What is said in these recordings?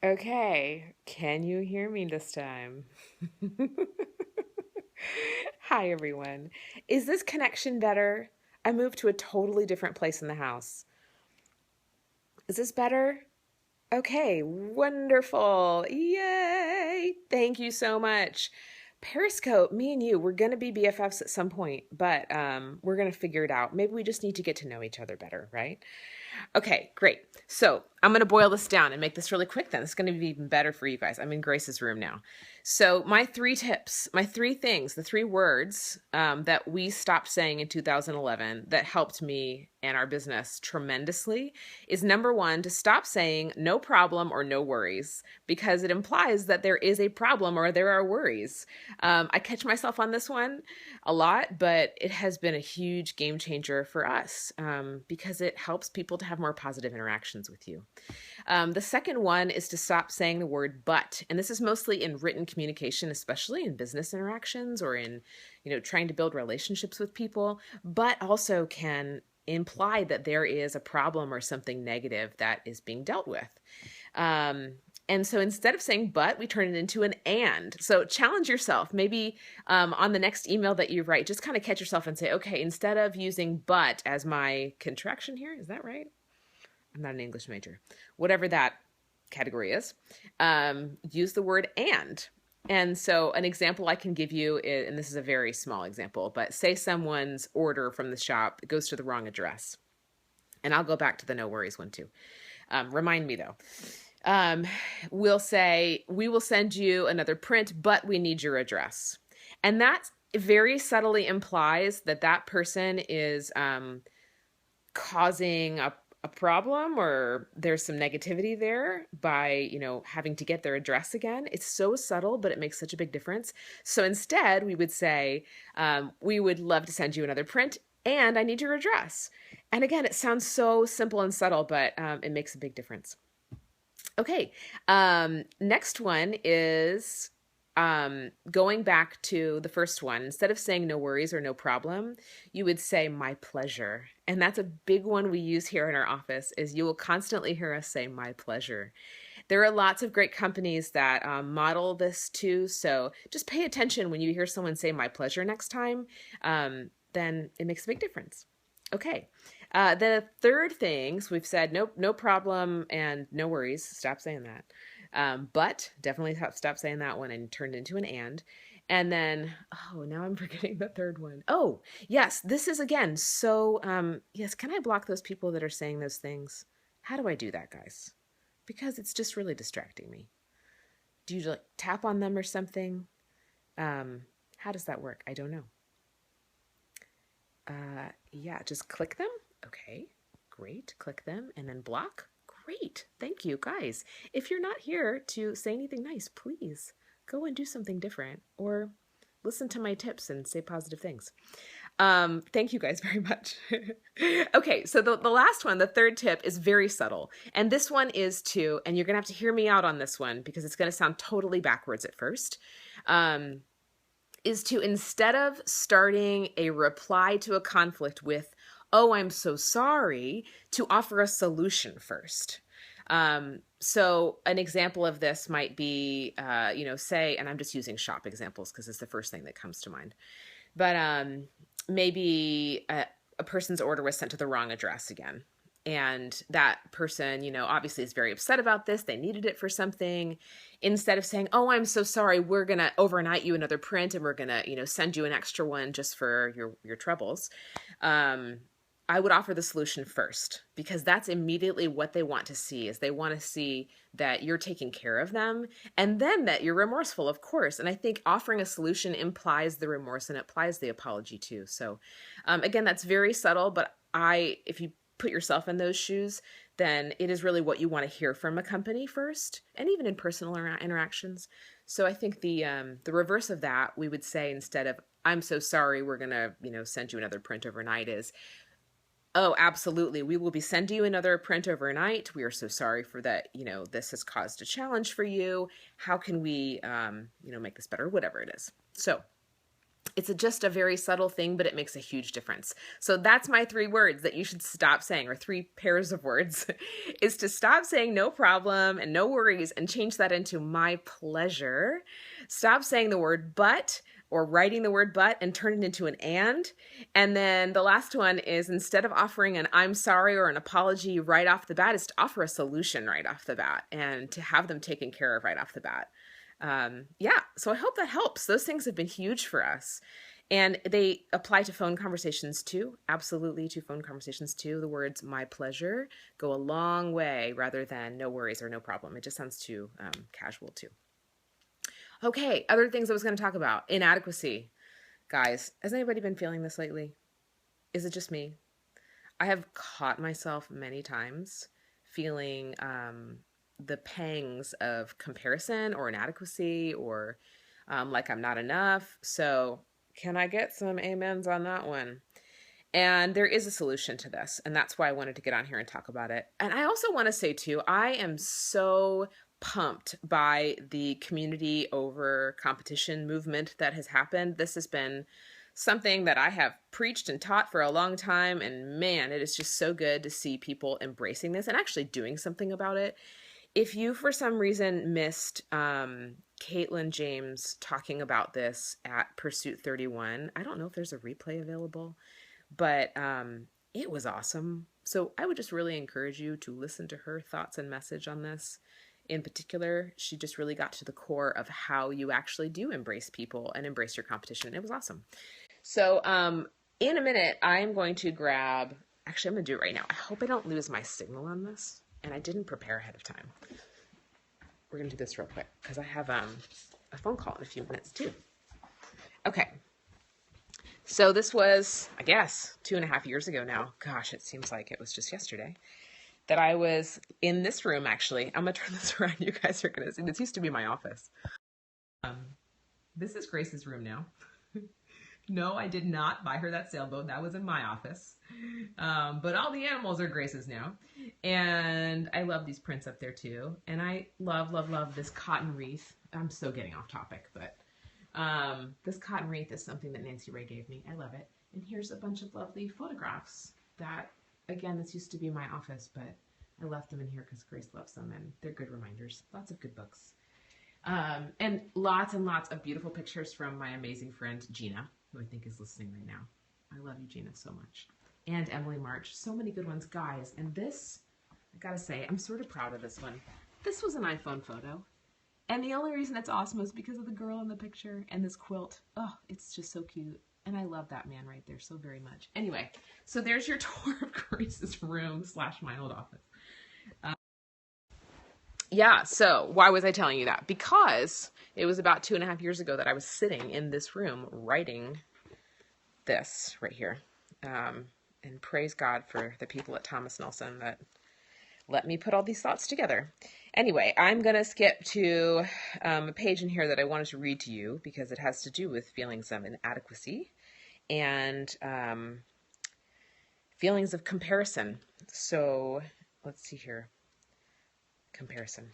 Okay, can you hear me this time? Hi, everyone. Is this connection better? I moved to a totally different place in the house. Is this better? Okay, wonderful. Yay! Thank you so much. Periscope, me and you, we're going to be BFFs at some point, but we're going to figure it out. Maybe we just need to get to know each other better, right? Okay, great. So I'm going to boil this down and make this really quick then. It's going to be even better for you guys. I'm in Grace's room now. So my three tips, my three things, the three words that we stopped saying in 2011 that helped me and our business tremendously is number one, to stop saying no problem or no worries, because it implies that there is a problem or there are worries. I catch myself on this one a lot, but it has been a huge game changer for us because it helps people to have more positive interactions with you. The second one is to stop saying the word but, and this is mostly in written communication, especially in business interactions or in, trying to build relationships with people, but also can imply that there is a problem or something negative that is being dealt with. And so instead of saying but, we turn it into an and. So challenge yourself. Maybe on the next email that you write, just kind of catch yourself and say, okay, instead of using but as my contraction here, is that right? I'm not an English major. Whatever that category is, use the word and. And so an example I can give you is, and this is a very small example, but say someone's order from the shop goes to the wrong address. And I'll go back to the no worries one too. Remind me though. We'll say, we will send you another print, but we need your address. And that very subtly implies that that person is causing a problem, or there's some negativity there by, having to get their address again. It's so subtle, but it makes such a big difference. So instead, we would say, we would love to send you another print, and I need your address. And again, it sounds so simple and subtle, but it makes a big difference. Okay, next one is going back to the first one. Instead of saying no worries or no problem, you would say my pleasure. And that's a big one we use here in our office, is you will constantly hear us say my pleasure. There are lots of great companies that model this too, so just pay attention when you hear someone say my pleasure next time, then it makes a big difference. Okay. The third things we've said, no problem and no worries. Stop saying that. But definitely stop saying that one and turn it into an and. And then, oh, now I'm forgetting the third one. Oh, yes, this is again. So, yes, can I block those people that are saying those things? How do I do that, guys? Because it's just really distracting me. Do you like tap on them or something? How does that work? I don't know. Yeah, just click them. Okay, great. Click them and then block. Great. Thank you, guys. If you're not here to say anything nice, please go and do something different or listen to my tips and say positive things. Thank you guys very much. Okay, so the last one, the third tip, is very subtle. And this one is to, and you're going to have to hear me out on this one because it's going to sound totally backwards at first. Is to, instead of starting a reply to a conflict with, oh, I'm so sorry, to offer a solution first. So an example of this might be, say, and I'm just using shop examples because it's the first thing that comes to mind. But maybe a person's order was sent to the wrong address again. And that person, obviously is very upset about this. They needed it for something. Instead of saying, oh, I'm so sorry, we're going to overnight you another print and we're going to, send you an extra one just for your troubles. I would offer the solution first, because that's immediately what they want to see. Is they want to see that you're taking care of them, and then that you're remorseful, of course. And I think offering a solution implies the remorse and implies the apology too. So again, that's very subtle, but if you put yourself in those shoes, then it is really what you want to hear from a company first, and even in personal interactions. So I think the reverse of that, we would say, instead of I'm so sorry, we're gonna send you another print overnight, is, oh, absolutely, we will be sending you another print overnight. We are so sorry for that. This has caused a challenge for you. How can we make this better? Whatever it is. So It's just a very subtle thing, but it makes a huge difference. So that's my 3 words that you should stop saying, or 3 pairs of words, is to stop saying no problem and no worries and change that into my pleasure. Stop saying the word but or writing the word but and turn it into an and. And then the last one is, instead of offering an I'm sorry or an apology right off the bat, is to offer a solution right off the bat and to have them taken care of right off the bat. Yeah, so I hope that helps. Those things have been huge for us. And they apply to phone conversations too. Absolutely, to phone conversations too. The words my pleasure go a long way rather than no worries or no problem. It just sounds too casual too. Okay, other things I was going to talk about. Inadequacy. Guys, has anybody been feeling this lately? Is it just me? I have caught myself many times feeling the pangs of comparison or inadequacy or like I'm not enough. So can I get some amens on that one? And there is a solution to this, and that's why I wanted to get on here and talk about it. And I also want to say too, I am so pumped by the community over competition movement that has happened. This has been something that I have preached and taught for a long time, and man, it is just so good to see people embracing this and actually doing something about it. If you, for some reason, missed Caitlin James talking about this at Pursuit 31, I don't know if there's a replay available, but it was awesome. So I would just really encourage you to listen to her thoughts and message on this. In particular, she just really got to the core of how you actually do embrace people and embrace your competition. It was awesome. So in a minute, I'm going to grab, actually, I'm going to do it right now. I hope I don't lose my signal on this. And I didn't prepare ahead of time. We're going to do this real quick because I have a phone call in a few minutes too. Okay. So this was, I guess, 2.5 years ago now. Gosh, it seems like it was just yesterday that I was in this room, actually. I'm going to turn this around. You guys are going to see. This used to be my office. This is Grace's room now. No, I did not buy her that sailboat. That was in my office. But all the animals are Grace's now. And I love these prints up there too. And I love, love, love this cotton wreath. I'm so getting off topic, but this cotton wreath is something that Nancy Ray gave me. I love it. And here's a bunch of lovely photographs that, again, this used to be my office, but I left them in here because Grace loves them and they're good reminders. Lots of good books. And lots of beautiful pictures from my amazing friend, Gina, who I think is listening right now. I love you, Gina, so much. And Emily March. So many good ones, guys. And this, I gotta say, I'm sort of proud of this one. This was an iPhone photo. And the only reason it's awesome is because of the girl in the picture and this quilt. Oh, it's just so cute. And I love that man right there so very much. Anyway, so there's your tour of Grace's room / my old office. Yeah, so why was I telling you that? Because it was about 2.5 years ago that I was sitting in this room writing this right here. And praise God for the people at Thomas Nelson that let me put all these thoughts together. Anyway, I'm going to skip to a page in here that I wanted to read to you because it has to do with feelings of inadequacy and feelings of comparison. So let's see here. Comparison.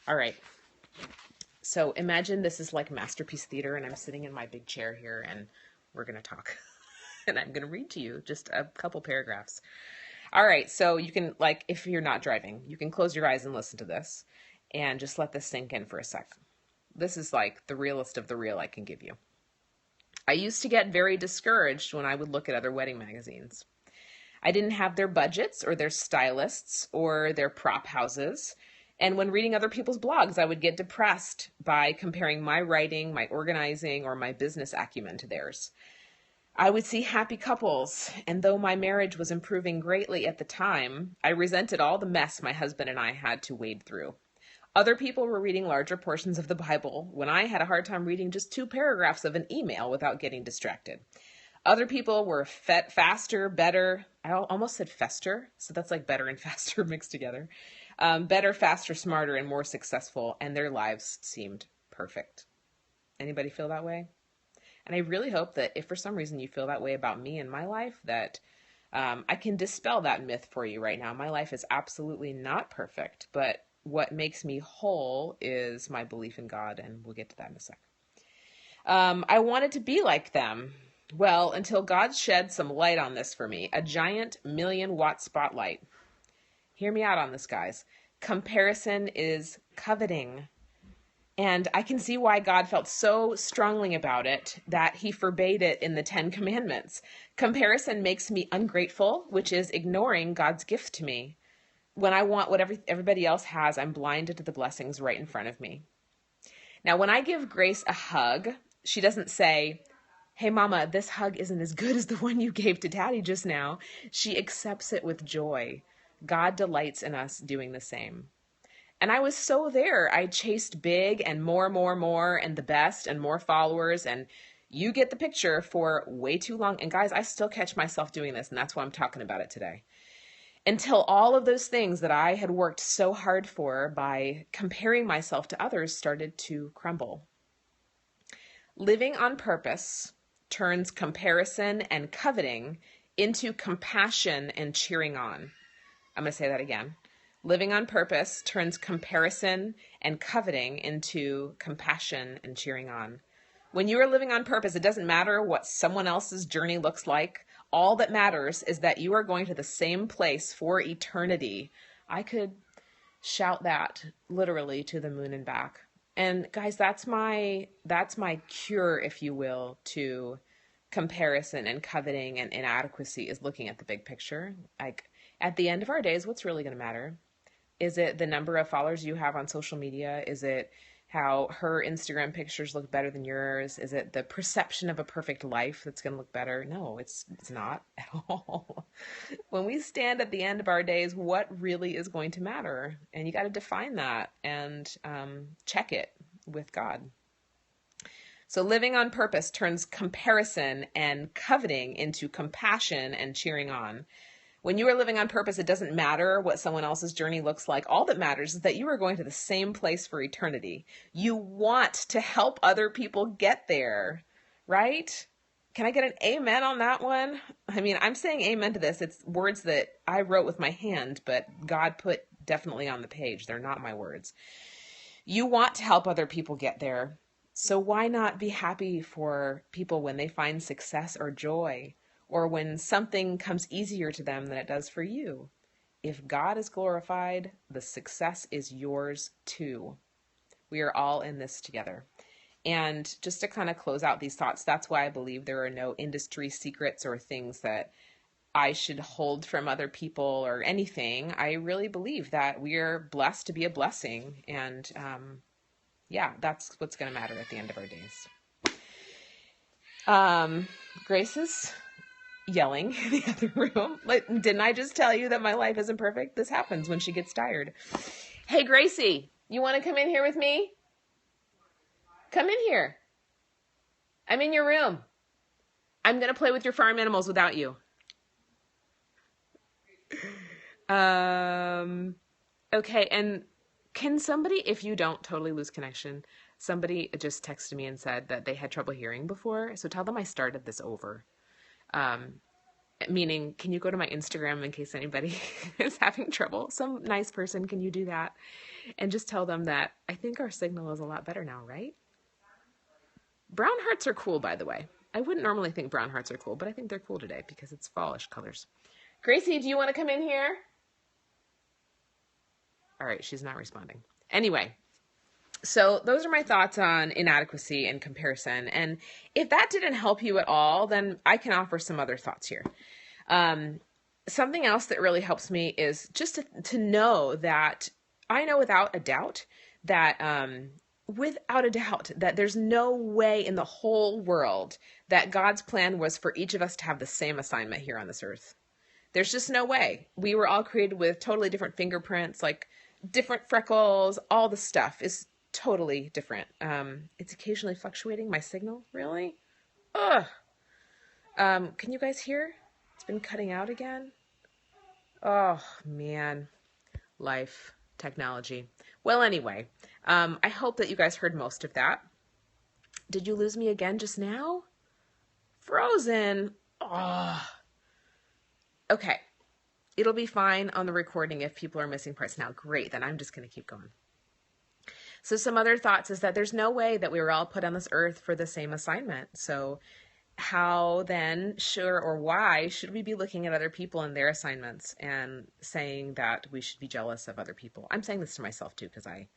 All right. So imagine this is like Masterpiece Theater and I'm sitting in my big chair here and we're going to talk. And I'm going to read to you just a couple paragraphs. All right. So you can, like, if you're not driving, you can close your eyes and listen to this and just let this sink in for a sec. This is like the realest of the real I can give you. I used to get very discouraged when I would look at other wedding magazines. I didn't have their budgets or their stylists or their prop houses. And when reading other people's blogs, I would get depressed by comparing my writing, my organizing, or my business acumen to theirs. I would see happy couples, and though my marriage was improving greatly at the time, I resented all the mess my husband and I had to wade through. Other people were reading larger portions of the Bible when I had a hard time reading just 2 paragraphs of an email without getting distracted. Other people were faster, better. I almost said fester, so that's like better and faster mixed together. Better, faster, smarter, and more successful, and their lives seemed perfect. Anybody feel that way? And I really hope that if for some reason you feel that way about me and my life, that I can dispel that myth for you right now. My life is absolutely not perfect, but what makes me whole is my belief in God, and we'll get to that in a sec. I wanted to be like them. Well, until God shed some light on this for me, a giant 1,000,000-watt spotlight. Hear me out on this, guys. Comparison is coveting. And I can see why God felt so strongly about it that he forbade it in the 10 Commandments. Comparison makes me ungrateful, which is ignoring God's gift to me. When I want what everybody else has, I'm blinded to the blessings right in front of me. Now, when I give Grace a hug, she doesn't say, "Hey, Mama, this hug isn't as good as the one you gave to Daddy just now." She accepts it with joy. God delights in us doing the same. And I was so there. I chased big and more, and the best and more followers. And you get the picture for way too long. And guys, I still catch myself doing this. And that's why I'm talking about it today. Until all of those things that I had worked so hard for by comparing myself to others started to crumble. Living on purpose turns comparison and coveting into compassion and cheering on. I'm going to say that again. Living on purpose turns comparison and coveting into compassion and cheering on. When you are living on purpose, it doesn't matter what someone else's journey looks like. All that matters is that you are going to the same place for eternity. I could shout that literally to the moon and back. And guys, that's my cure, if you will, to comparison and coveting and inadequacy, is looking at the big picture. Like, at the end of our days, what's really going to matter? Is it the number of followers you have on social media? Is it how her Instagram pictures look better than yours? Is it the perception of a perfect life that's going to look better? No, it's not at all. When we stand at the end of our days, what really is going to matter? And you got to define that and check it with God. So living on purpose turns comparison and coveting into compassion and cheering on. When you are living on purpose, it doesn't matter what someone else's journey looks like. All that matters is that you are going to the same place for eternity. You want to help other people get there, right? Can I get an amen on that one? I mean, I'm saying amen to this. It's words that I wrote with my hand, but God put definitely on the page. They're not my words. You want to help other people get there. So why not be happy for people when they find success or joy, or when something comes easier to them than it does for you? If God is glorified, the success is yours too. We are all in this together. And just to kind of close out these thoughts, that's why I believe there are no industry secrets or things that I should hold from other people or anything. I really believe that we are blessed to be a blessing. And yeah, that's what's going to matter at the end of our days. Grace is yelling in the other room. Like, didn't I just tell you that my life isn't perfect? This happens when she gets tired. Hey, Gracie, you want to come in here with me? Come in here. I'm in your room. I'm going to play with your farm animals without you. Okay, and can somebody, if you don't totally lose connection, somebody just texted me and said that they had trouble hearing before, so tell them I started this over. Meaning, can you go to my Instagram in case anybody is having trouble? Some nice person, can you do that? And just tell them that I think our signal is a lot better now, right? Brown hearts are cool, by the way. I wouldn't normally think brown hearts are cool, but I think they're cool today because it's fallish colors. Gracie, do you want to come in here? All right, she's not responding. Anyway, so those are my thoughts on inadequacy and comparison. And if that didn't help you at all, then I can offer some other thoughts here. Something else that really helps me is just to know that I know without a doubt that there's no way in the whole world that God's plan was for each of us to have the same assignment here on this earth. There's just no way. We were all created with totally different fingerprints, like different freckles, all the stuff is totally different. It's occasionally fluctuating. My signal, really? Ugh. Can you guys hear? It's been cutting out again. Oh, man. Life, technology. Well, anyway, I hope that you guys heard most of that. Did you lose me again just now? Frozen. Oh. Okay. It'll be fine on the recording if people are missing parts now. Great. Then I'm just going to keep going. So some other thoughts is that there's no way that we were all put on this earth for the same assignment. So how then or why should we be looking at other people and their assignments and saying that we should be jealous of other people? I'm saying this to myself too, because I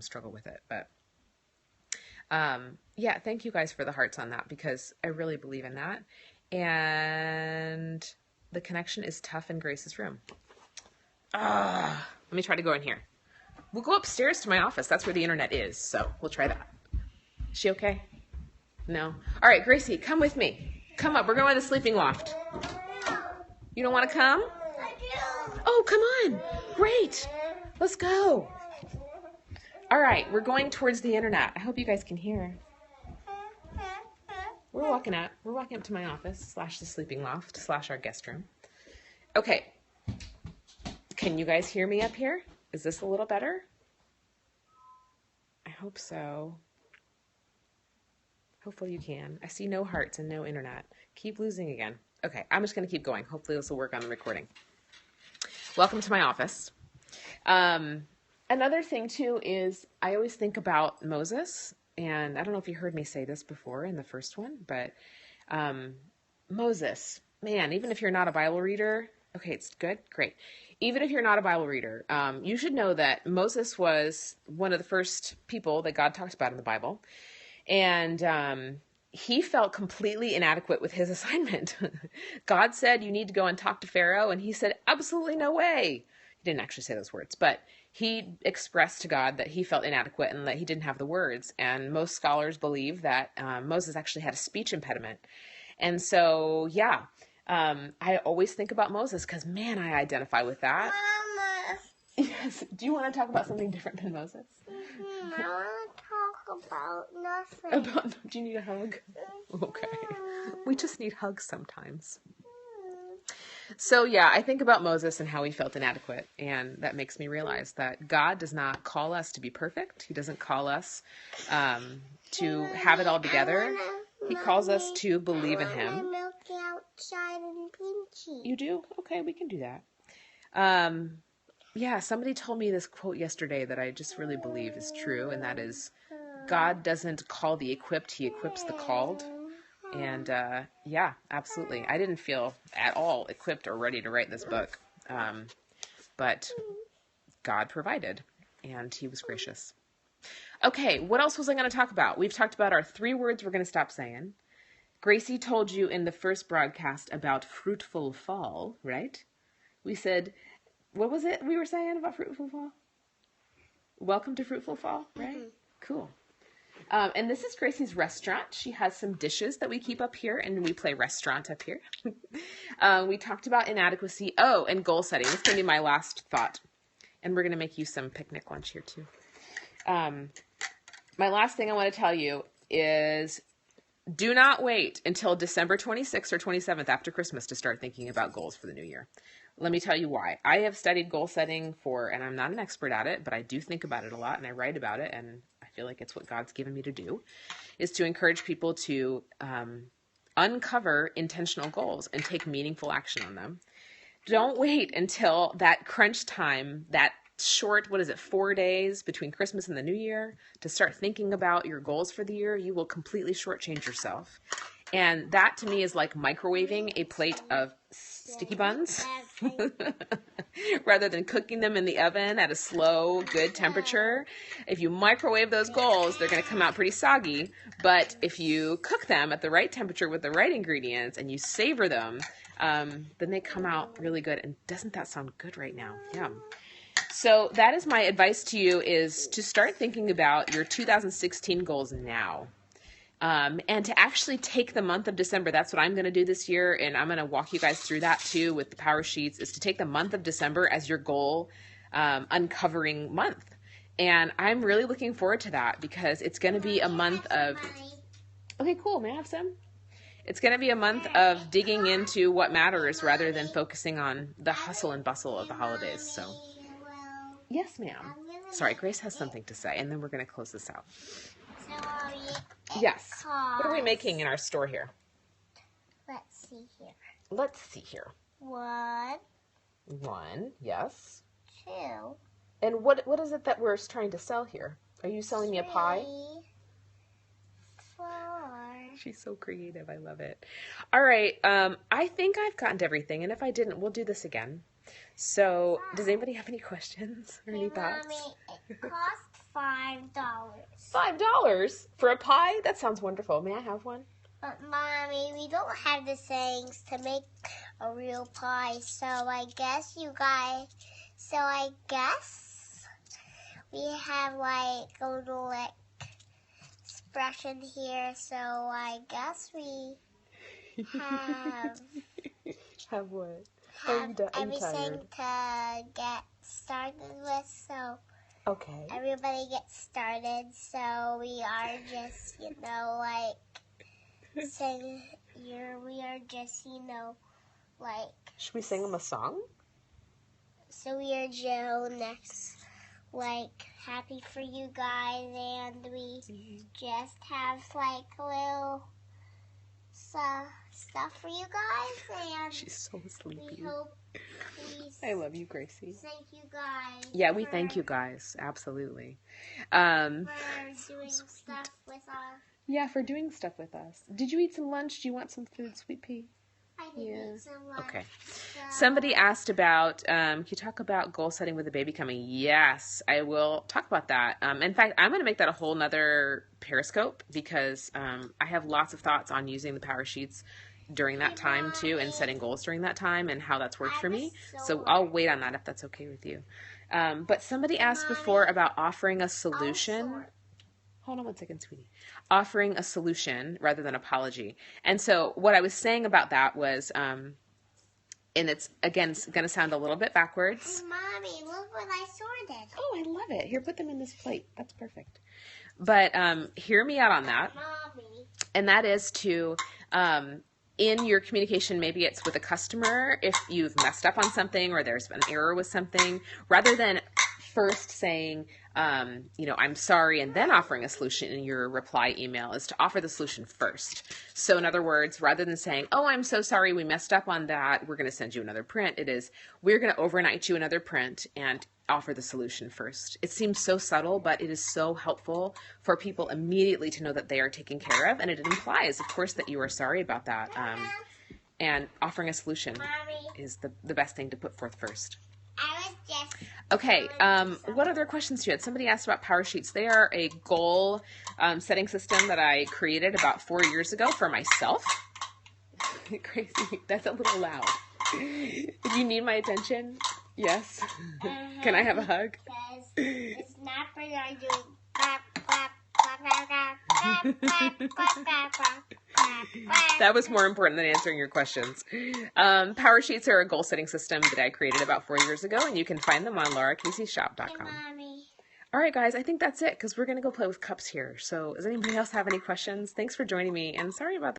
struggle with it. But yeah, thank you guys for the hearts on that, because I really believe in that. And the connection is tough in Grace's room. Let me try to go in here. We'll go upstairs to my office. That's where the internet is. So we'll try that. Is she okay? No. All right, Gracie, come with me. Come up. We're going to the sleeping loft. You don't want to come? I do. Oh, come on. Great. Let's go. All right, we're going towards the internet. I hope you guys can hear. We're walking up to my office / the sleeping loft / our guest room. Okay. Can you guys hear me up here? Is this a little better? I hope so. Hopefully you can. I see no hearts and no internet. Keep losing again. Okay, I'm just going to keep going. Hopefully this will work on the recording. Welcome to my office. Another thing too is I always think about Moses, and I don't know if you heard me say this before in the first one, but Moses, man, even if you're not a Bible reader, okay, it's good, great. Even if you're not a Bible reader, you should know that Moses was one of the first people that God talks about in the Bible. And he felt completely inadequate with his assignment. God said, you need to go and talk to Pharaoh. And he said, absolutely no way. He didn't actually say those words, but he expressed to God that he felt inadequate and that he didn't have the words. And most scholars believe that Moses actually had a speech impediment. And so, yeah, I always think about Moses because, man, I identify with that. Mama. Yes. Do you want to talk about something different than Moses? I want to talk about nothing. Do you need a hug? Okay. We just need hugs sometimes. So, yeah, I think about Moses and how he felt inadequate. And that makes me realize that God does not call us to be perfect. He doesn't call us to have it all together. He calls us to believe in him. I want my milk outside and pinchy. You do? Okay, we can do that. Yeah, somebody told me this quote yesterday that I just really believe is true, and that is, God doesn't call the equipped, he equips the called. And yeah, absolutely. I didn't feel at all equipped or ready to write this book, but God provided, and he was gracious. Okay, what else was I going to talk about? We've talked about our 3 words we're going to stop saying. Gracie told you in the first broadcast about fruitful fall, right? We said, what was it we were saying about fruitful fall? Welcome to fruitful fall, right? Mm-hmm. Cool. And this is Gracie's restaurant. She has some dishes that we keep up here, and we play restaurant up here. We talked about inadequacy. Oh, and goal setting. This is going to be my last thought. And we're going to make you some picnic lunch here, too. My last thing I want to tell you is do not wait until December 26th or 27th after Christmas to start thinking about goals for the new year. Let me tell you why. I have studied goal setting and I'm not an expert at it, but I do think about it a lot and I write about it, and I feel like it's what God's given me to do, is to encourage people to uncover intentional goals and take meaningful action on them. Don't wait until that crunch time, that short, 4 days between Christmas and the New Year to start thinking about your goals for the year. You will completely shortchange yourself. And that to me is like microwaving a plate of sticky buns rather than cooking them in the oven at a slow, good temperature. If you microwave those goals, they're going to come out pretty soggy. But if you cook them at the right temperature with the right ingredients and you savor them, then they come out really good. And doesn't that sound good right now? Yum. So that is my advice to you, is to start thinking about your 2016 goals now. And to actually take the month of December. That's what I'm going to do this year, and I'm going to walk you guys through that too with the power sheets, is to take the month of December as your goal uncovering month. And I'm really looking forward to that because it's going to be a month of... Okay, cool. May I have some? It's going to be a month of digging into what matters rather than focusing on the hustle and bustle of the holidays. So, yes, ma'am. Sorry, Grace has something to say, and then we're going to close this out. Yes. What are we making in our store here? Let's see here. Let's see here. 1, One, yes. 2. And what is it that we're trying to sell here? Are you selling me a pie? 3, 4. She's so creative. I love it. All right. I think I've gotten to everything, and if I didn't, we'll do this again. So, does anybody have any questions or any thoughts? Mommy, it cost $5. $5 for a pie? That sounds wonderful. May I have one? But Mommy, we don't have the sayings to make a real pie, so I guess we have like a little expression here, so I guess we have Have what? everything to get started with, so Okay. everybody gets started, so we are just, saying, we are just, like, Should we sing them a song? so we are Joe next, like, happy for you guys, and we just have, like, a little stuff for you guys, and She's so sleepy. we hope, please, I love you, Gracie. thank you guys. Yeah, we thank you guys. Absolutely. For doing stuff with us. Yeah, for doing stuff with us. Did you eat some lunch? Do you want some food, Sweet Pea? I did eat some lunch. Okay. So, Somebody asked about, can you talk about goal setting with a baby coming? Yes, I will talk about that. In fact, I'm going to make that a whole nother Periscope because I have lots of thoughts on using the power sheets during that time too and setting goals during that time and how that's worked for me. So I'll wait on that if that's okay with you. But somebody asked before about offering a solution. Hold on one second, sweetie. Offering a solution rather than apology. And so what I was saying about that was, and it's, again, going to sound a little bit backwards. Mommy, look what I sorted. Oh, I love it. Here, put them in this plate. That's perfect. But hear me out on that. Mommy. And that is to, in your communication, maybe it's with a customer, if you've messed up on something or there's an error with something, rather than first saying, I'm sorry, and then offering a solution in your reply email, is to offer the solution first. So in other words, rather than saying, oh, I'm so sorry, we messed up on that, we're going to send you another print, it is, we're going to overnight you another print and offer the solution first. It seems so subtle, but it is so helpful for people immediately to know that they are taken care of, and it implies, of course, that you are sorry about that. And offering a solution is the best thing to put forth first. I was just... Okay, what other questions do you have? Somebody asked about Power Sheets. They are a goal setting system that I created about 4 years ago for myself. Crazy, that's a little loud. Do you need my attention? Yes. Can I have a hug? Because the snappers are doing clap, clap, clap, clap, clap, clap, clap, clap, clap, clap, clap. That was more important than answering your questions. Power Sheets are a goal setting system that I created about 4 yearshop.com, and you can find them on laracaseyshop.com. Hey, Mommy. All right, guys, I think that's it because we're going to go play with cups here. So does anybody else have any questions? Thanks for joining me, and sorry about that.